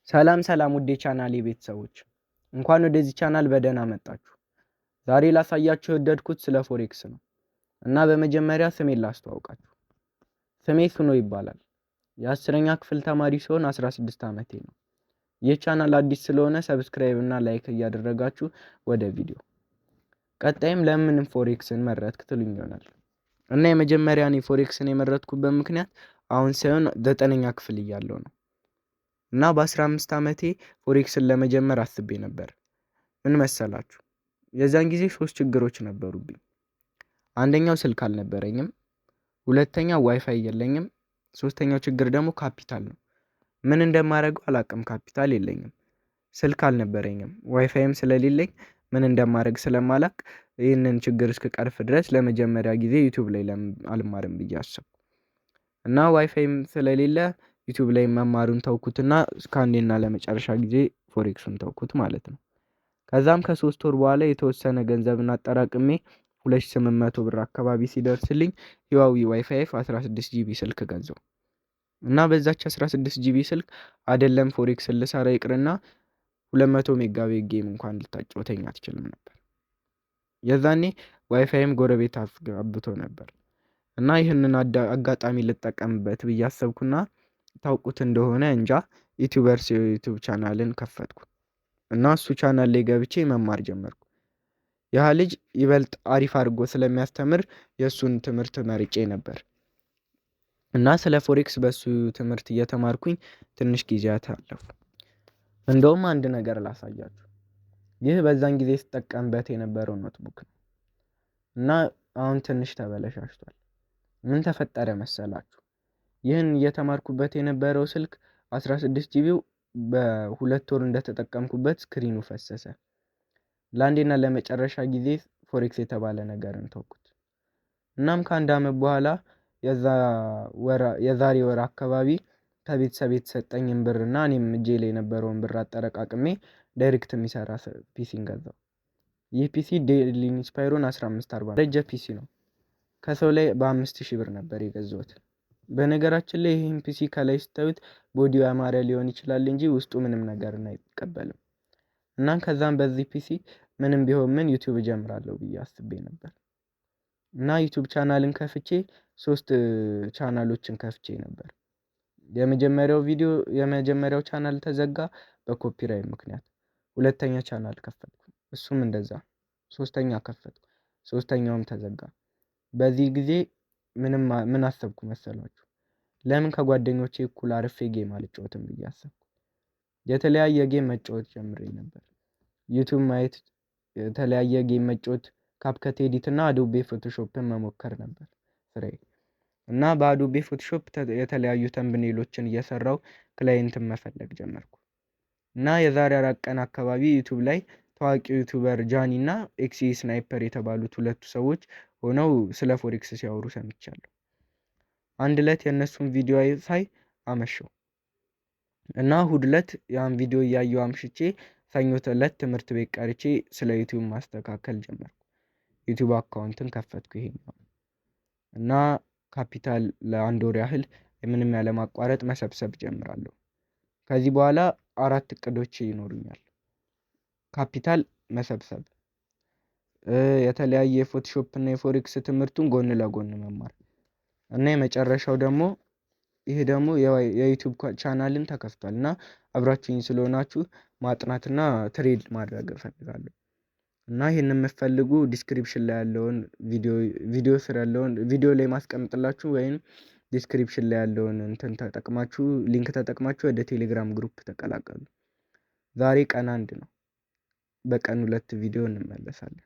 ሰላም ሰላም ውዴ ቻናሌ ቤተሰቦች እንኳን ወደዚህ ቻናል በደህና መጣችሁ። ዛሬ ላሳያችሁ የወደድኩት ስለ ፎሬክስ ነው እና በመጀመሪያ ስሜን ላስተዋውቃችሁ። ስሜ ሱኖ ይባላል። የ10ኛ ክፍል ተማሪ ሲሆን 16 ዓመቴ ነው። ይህ ቻናል አዲስ ስለሆነ ሰብስክራይብ እና ላይክ እያደረጋችሁ ወደ ቪዲዮ። ቀጣይም ለምን ፎሬክስን መረጥክ ትሉኝ ይሆናል እና የመጀመሪያ እኔ ፎሬክስን የመረጥኩበት ምክንያት አሁን ሳይሆን 9ኛ ክፍል እያለሁ ነው። እና በ15 ዓመቴ ፎሬክስን ለመጀመር አስቤ ነበር። ምን መሰላችሁ? የዛን ጊዜ 3 ችግሮች ነበሩብኝ። አንደኛው ስልክ አልነበረኝም፣ ሁለተኛው ዋይፋይ የለኝም፣ ሶስተኛው ችግር ደግሞ ካፒታል ነው። ምን እንደማደርገው አላቅም። ካፒታል የለኝም፣ ስልክ አልነበረኝም፣ ዋይፋይም ስለሌለኝ ምን እንደማደርግ ስለማላቅ ይህንን ችግር እስክቀርፍ ድረስ ለመጀመሪያ ጊዜ ዩቲዩብ ላይ አልማርም ብዬ አሰብኩ እና ዋይፋይም ስለሌለ ዩቲዩብ ላይ መማሩን ተውኩትና እስከ አንዴና ለመጨረሻ ጊዜ ፎሬክሱን ተውኩት ማለት ነው። ከዛም ከ3 ወር በኋላ የተወሰነ ገንዘብን አጠራቅሜ 2800 ብር አካባቢ ሲደርስልኝ ህዋዊ ዋይፋይ 16 ጂቢ ስልክ ገዛው እና በዛች 16 ጂቢ ስልክ አይደለም ፎሬክስ ልሰራ ይቅርና 200 ሜጋባይት ጌም እንኳን ልታጫውተኝ አትችልም ነበር። የዛኔ ዋይፋይም ጎረቤት አብቶ ነበር እና ይህንን አጋጣሚ ልጠቀምበት ብዬ አሰብኩና ታውቁት እንደሆነ እንጃ ዩቲዩበርስ ዩቲዩብ ቻናልን ከፈትኩ እና እሱ ቻናል ላይ ገብቼ መማር ጀመርኩ። ያ ልጅ ይበልጥ አሪፍ አድርጎ ስለሚያስተምር የእሱን ትምህርት መርጬ ነበር እና ስለ ፎሬክስ በሱ ትምህርት እየተማርኩኝ ትንሽ ጊዜያት አለፉ። እንደውም አንድ ነገር ላሳያችሁ። ይህ በዛን ጊዜ ስጠቀምበት የነበረው ኖትቡክ ነው እና አሁን ትንሽ ተበለሻሽቷል። ምን ተፈጠረ መሰላችሁ? ይህን እየተማርኩበት የነበረው ስልክ 16 ጂቢው በ2 ወር እንደተጠቀምኩበት ስክሪኑ ፈሰሰ። ለአንዴና ለመጨረሻ ጊዜ ፎሬክስ የተባለ ነገርን ተውኩት። እናም ከአንድ ዓመት በኋላ የዛሬ ወር አካባቢ ከቤተሰብ የተሰጠኝን ብርና እኔም እጄ ላይ የነበረውን ብር አጠረቃቅሜ ዳይሬክት የሚሰራ ፒሲን ገዛው። ይህ ፒሲ ዴል ኢንስፓይሮን 1540 ረጀ ፒሲ ነው። ከሰው ላይ በ5000 ብር ነበር የገዛሁት። በነገራችን ላይ ይህን ፒሲ ከላይ ስታዩት ቦዲው ያማረ ሊሆን ይችላል እንጂ ውስጡ ምንም ነገርን አይቀበልም። እና ከዛም በዚህ ፒሲ ምንም ቢሆን ምን ዩቲዩብ ጀምራለሁ ብዬ አስቤ ነበር እና ዩቲዩብ ቻናልን ከፍቼ 3 ቻናሎችን ከፍቼ ነበር። የመጀመሪያው ቻናል ተዘጋ በኮፒራይት ምክንያት። ሁለተኛ ቻናል ከፈትኩ፣ እሱም እንደዛ። ሶስተኛ ከፈትኩ፣ ሶስተኛውም ተዘጋ። በዚህ ጊዜ ምን አሰብኩ መሰላችሁ? ለምን ከጓደኞቼ እኩል አርፌ ጌም አልጫወትም ብዬ አሰብኩ። የተለያየ ጌም መጫወት ጀምሬ ነበር። ዩቲዩብ ማየት፣ የተለያየ ጌም መጫወት፣ ካፕከት ኤዲት እና አዶቤ ፎቶሾፕን መሞከር ነበር ስራዬ። እና በአዶቤ ፎቶሾፕ የተለያዩ ተምብኔሎችን እየሰራው ክላይንትን መፈለግ ጀመርኩ። እና የዛሬ 4 ቀን አካባቢ ዩቲዩብ ላይ ታዋቂው ዩቲዩበር ጃኒ እና ኤክሲ ስናይፐር የተባሉት ሁለቱ ሰዎች ሆነው ስለ ፎሬክስ ሲያወሩ ሰምቻለሁ። አንድ ዕለት የእነሱን ቪዲዮ ሳይ አመሸው እና እሁድ ዕለት ያን ቪዲዮ እያየሁ አምሽቼ ሰኞ ዕለት ትምህርት ቤት ቀርቼ ስለ ዩቲዩብ ማስተካከል ጀመርኩ። ዩቲዩብ አካውንትን ከፈትኩ ይሄኛው እና ካፒታል ለ1 ወር ያህል ምንም ያለማቋረጥ መሰብሰብ ጀምራለሁ። ከዚህ በኋላ 4 እቅዶች ይኖሩኛል። ካፒታል መሰብሰብ፣ የተለያየ የፎቶሾፕ እና የፎሬክስ ትምህርቱን ጎን ለጎን መማር እና የመጨረሻው ደግሞ ይሄ ደግሞ የዩቲዩብ ቻናልን ተከፍቷል እና አብራችሁኝ ስለሆናችሁ ማጥናትና ትሬድ ማድረግ እፈልጋለሁ። እና ይሄን የምትፈልጉ ዲስክሪፕሽን ላይ ያለውን ቪዲዮ ስር ያለውን ቪዲዮ ላይ ማስቀምጥላችሁ ወይም ዲስክሪፕሽን ላይ ያለውን ሊንክ ተጠቅማችሁ ወደ ቴሌግራም ግሩፕ ተቀላቀሉ። ዛሬ ቀን 1 ነው። በቀን 2 ቪዲዮ እንመለሳለን።